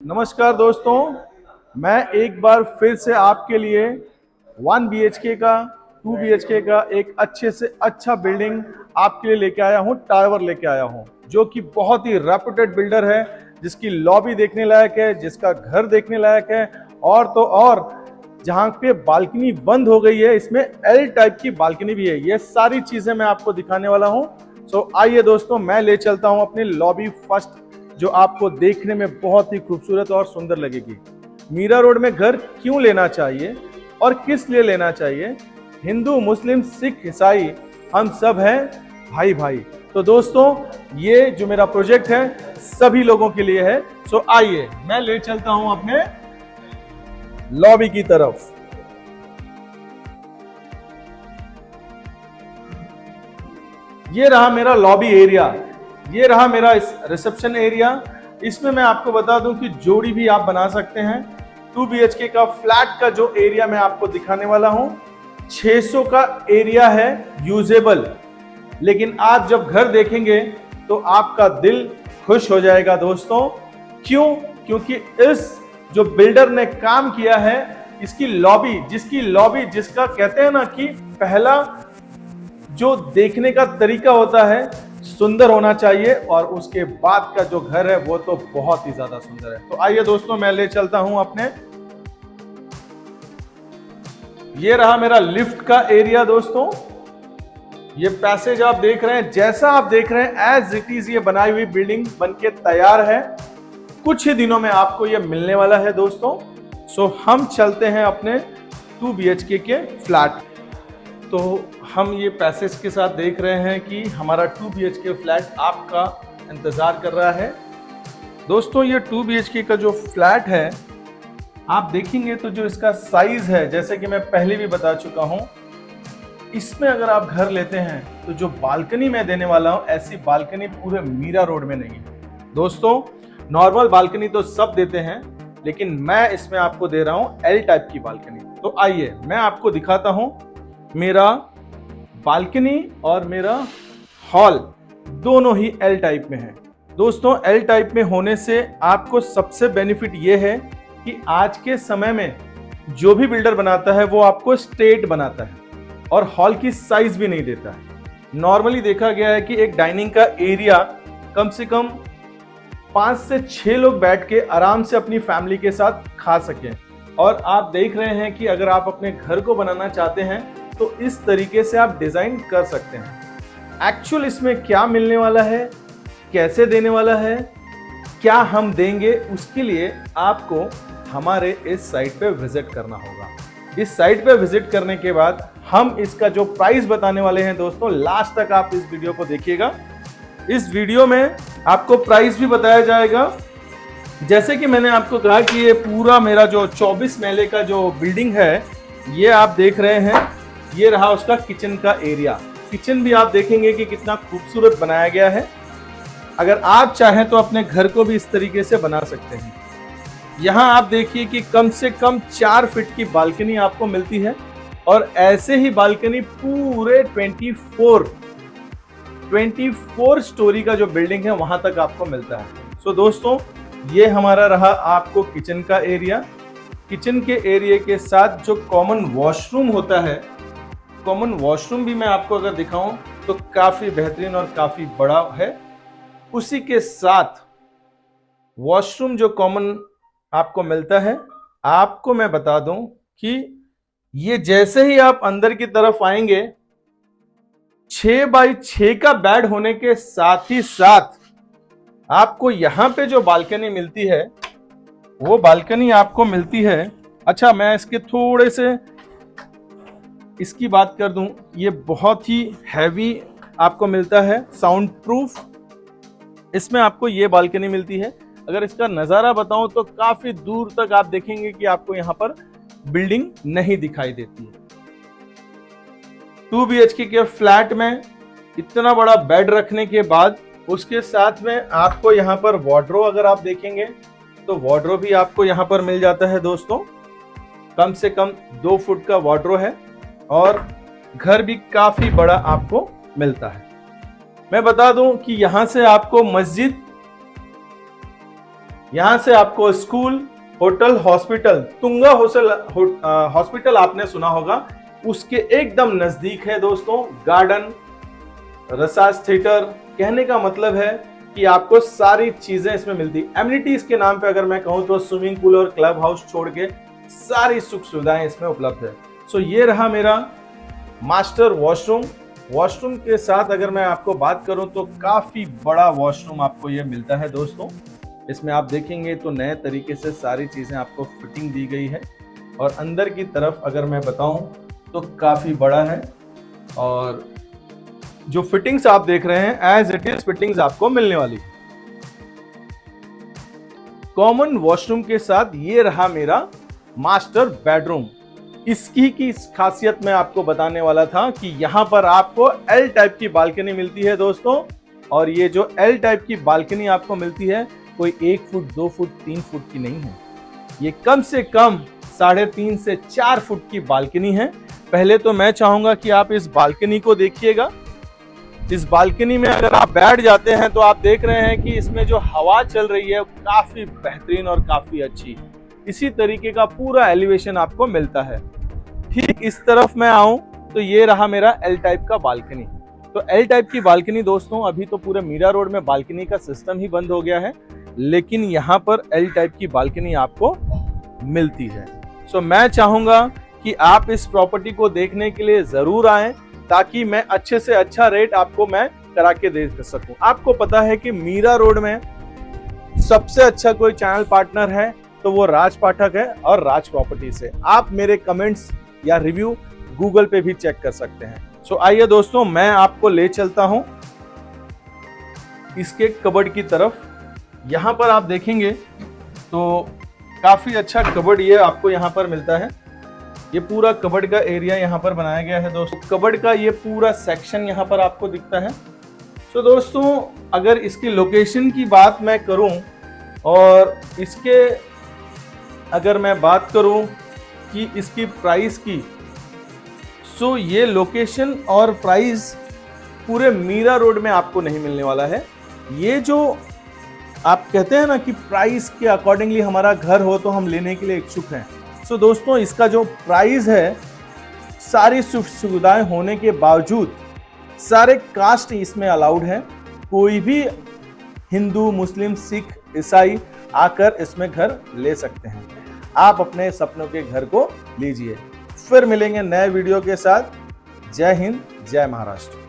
नमस्कार दोस्तों, मैं एक बार फिर से आपके लिए 1 BHK का 2 BHK का एक अच्छे से अच्छा बिल्डिंग आपके लिए लेके आया हूँ। टावर लेके आया हूँ जो कि बहुत ही रेपुटेड बिल्डर है, जिसकी लॉबी देखने लायक है, जिसका घर देखने लायक है। और तो और जहाँ पे बालकनी बंद हो गई है, इसमें एल टाइप की बालकनी भी है। ये सारी चीजें मैं आपको दिखाने वाला हूँ। सो आइए दोस्तों, मैं ले चलता हूँ अपनी लॉबी फर्स्ट, जो आपको देखने में बहुत ही खूबसूरत और सुंदर लगेगी। मीरा रोड में घर क्यों लेना चाहिए और किस लिए लेना चाहिए? हिंदू, मुस्लिम, सिख, ईसाई, हम सब हैं भाई भाई। तो दोस्तों, ये जो मेरा प्रोजेक्ट है सभी लोगों के लिए है। सो आइए, मैं ले चलता हूं अपने लॉबी की तरफ। ये रहा मेरा लॉबी एरिया, ये रहा मेरा रिसेप्शन एरिया। इसमें मैं आपको बता दूं कि जोड़ी भी आप बना सकते हैं। 2 BHK का फ्लैट का जो एरिया मैं आपको दिखाने वाला हूं, 600 का एरिया है यूजेबल। लेकिन आप जब घर देखेंगे तो आपका दिल खुश हो जाएगा दोस्तों। क्यों? क्योंकि इस जो बिल्डर ने काम किया है, इसकी लॉबी, जिसका कहते हैं ना कि पहला जो देखने का तरीका होता है सुंदर होना चाहिए, और उसके बाद का जो घर है वो तो बहुत ही ज्यादा सुंदर है। तो आइए दोस्तों, मैं ले चलता हूं अपने। ये रहा मेरा लिफ्ट का एरिया दोस्तों। ये पैसेज आप देख रहे हैं, जैसा आप देख रहे हैं एज इट इज ये बनाई हुई बिल्डिंग बनके तैयार है। कुछ ही दिनों में आपको ये मिलने वाला है दोस्तों। सो हम चलते हैं अपने 2 BHK के फ्लैट। तो हम ये पैसेज के साथ देख रहे हैं कि हमारा 2 BHK फ्लैट आपका इंतजार कर रहा है। दोस्तों, ये 2 BHK का जो फ्लैट है, आप देखेंगे तो जो इसका साइज है, जैसे कि मैं पहले भी बता चुका हूं, इसमें अगर आप घर लेते हैं तो जो बालकनी मैं देने वाला हूं, ऐसी बालकनी पूरे मीरा रोड में नहीं है दोस्तों। नॉर्मल बालकनी तो सब देते हैं, लेकिन मैं इसमें आपको दे रहा हूं एल टाइप की बालकनी। तो आइए मैं आपको दिखाता हूं। मेरा बालकनी और मेरा हॉल दोनों ही एल टाइप में है दोस्तों। एल टाइप में होने से आपको सबसे बेनिफिट यह है कि आज के समय में जो भी बिल्डर बनाता है वो आपको स्ट्रेट बनाता है और हॉल की साइज भी नहीं देता है। नॉर्मली देखा गया है कि एक डाइनिंग का एरिया कम से कम 5 से 6 लोग बैठ के आराम से अपनी फैमिली के साथ खा सकें। और आप देख रहे हैं कि अगर आप अपने घर को बनाना चाहते हैं तो इस तरीके से आप डिजाइन कर सकते हैं। एक्चुअल इसमें क्या मिलने वाला है, कैसे देने वाला है, क्या हम देंगे, उसके लिए आपको हमारे इस साइट पे विजिट करना होगा। इस साइट पे विजिट करने के बाद हम इसका जो प्राइस बताने वाले हैं दोस्तों, लास्ट तक आप इस वीडियो को देखिएगा। इस वीडियो में आपको प्राइस भी बताया जाएगा। जैसे कि मैंने आपको कहा कि ये पूरा मेरा जो 24 महले का जो बिल्डिंग है, ये आप देख रहे हैं, ये रहा उसका किचन का एरिया। किचन भी आप देखेंगे कि कितना खूबसूरत बनाया गया है। अगर आप चाहें तो अपने घर को भी इस तरीके से बना सकते हैं। यहाँ आप देखिए कि कम से कम 4 फीट की बालकनी आपको मिलती है, और ऐसे ही बालकनी पूरे 24 स्टोरी का जो बिल्डिंग है वहां तक आपको मिलता है। सो दोस्तों, ये हमारा रहा आपको किचन का एरिया। किचन के एरिया के साथ जो कॉमन वॉशरूम होता है, कॉमन वॉशरूम भी मैं आपको अगर दिखाऊं तो काफी बेहतरीन और काफी बड़ा है। उसी के साथ वॉशरूम जो कॉमन आपको मिलता है, आपको मैं बता दूं कि ये जैसे ही आप अंदर की तरफ आएंगे, 6 बाई 6 का बेड होने के साथ ही साथ आपको यहां पे जो बालकनी मिलती है, वो बालकनी आपको मिलती है। अच्छा, मैं इसके थोड़े से इसकी बात कर दूं, ये बहुत ही हैवी आपको मिलता है, साउंड प्रूफ। इसमें आपको ये बालकनी मिलती है। अगर इसका नजारा बताऊं तो काफी दूर तक आप देखेंगे कि आपको यहां पर बिल्डिंग नहीं दिखाई देती है। 2 BHK के फ्लैट में इतना बड़ा बेड रखने के बाद उसके साथ में आपको यहां पर वार्डरोब, अगर आप देखेंगे तो वार्डरोब भी आपको यहां पर मिल जाता है दोस्तों। कम से कम 2 फुट का वार्डरोब है, और घर भी काफी बड़ा आपको मिलता है। मैं बता दूं कि यहां से आपको मस्जिद यहाँ से आपको school, hotel, hospital, Tunga hospital आपने सुना होगा, उसके एकदम नजदीक है दोस्तों गार्डन, रसास थिएटर। कहने का मतलब है कि आपको सारी चीजें इसमें मिलती। एमिनिटीज के नाम पे अगर मैं कहूँ तो स्विमिंग पूल और क्लब हाउस छोड़ के सारी सुख सुविधाएं इसमें उपलब्ध है। सो ये रहा मेरा मास्टर वॉशरूम। वॉशरूम के साथ अगर मैं आपको बात करूं तो काफी बड़ा वॉशरूम आपको ये मिलता है दोस्तों। इसमें आप देखेंगे तो नए तरीके से सारी चीजें आपको फिटिंग दी गई है। और अंदर की तरफ अगर मैं बताऊं तो काफी बड़ा है, और जो फिटिंग्स आप देख रहे हैं एज इट इज फिटिंग्स आपको मिलने वाली है। कॉमन वॉशरूम के साथ ये रहा मेरा मास्टर बेडरूम। इसकी की खासियत मैं आपको बताने वाला था कि यहां पर आपको एल टाइप की बालकनी मिलती है दोस्तों। और ये जो एल टाइप की बालकनी आपको मिलती है कोई 1 फुट 2 फुट 3 फुट की नहीं है, ये कम से कम 3.5 से 4 फुट की बालकनी है। पहले तो मैं चाहूंगा कि आप इस बालकनी को देखिएगा। इस बालकनी में अगर आप बैठ जाते हैं तो आप देख रहे हैं कि इसमें जो हवा चल रही है काफी बेहतरीन और काफी अच्छी, इसी तरीके का पूरा एलिवेशन आपको मिलता है। ठीक इस तरफ मैं आऊं तो ये रहा मेरा एल टाइप का बालकनी। तो एल टाइप की बालकनी दोस्तों, अभी तो पूरे मीरा रोड में बालकनी का सिस्टम ही बंद हो गया है, लेकिन यहाँ पर एल टाइप की बालकनी आपको मिलती है। सो मैं चाहूंगा कि आप इस प्रॉपर्टी को देखने के लिए जरूर आएं, ताकि मैं अच्छे से अच्छा रेट आपको मैं करा के दे सकूं। आपको पता है कि मीरा रोड में सबसे अच्छा कोई चैनल पार्टनर है तो वो राज पाठक है, और राज प्रॉपर्टी से आप मेरे कमेंट्स या रिव्यू गूगल पे भी चेक कर सकते हैं। सो आइए दोस्तों, मैं आपको ले चलता हूं इसके कबर्ड की तरफ। यहां पर आप देखेंगे तो काफी अच्छा कबर्ड ये आपको यहां पर मिलता है। ये पूरा कबर्ड का एरिया यहाँ पर बनाया गया है दोस्तों। कबर्ड का ये पूरा सेक्शन यहाँ पर आपको दिखता है। तो दोस्तों अगर इसकी लोकेशन की बात मैं करूं और इसके अगर मैं बात करूं कि इसकी प्राइस की, सो ये लोकेशन और प्राइस पूरे मीरा रोड में आपको नहीं मिलने वाला है। ये जो आप कहते हैं ना कि प्राइस के अकॉर्डिंगली हमारा घर हो तो हम लेने के लिए इच्छुक हैं। सो दोस्तों इसका जो प्राइस है, सारी सुख सुविधाएं होने के बावजूद सारे कास्ट इसमें अलाउड हैं। कोई भी हिंदू, मुस्लिम, सिख, ईसाई आकर इसमें घर ले सकते हैं। आप अपने सपनों के घर को लीजिए। फिर मिलेंगे नए वीडियो के साथ। जय हिंद, जय महाराष्ट्र।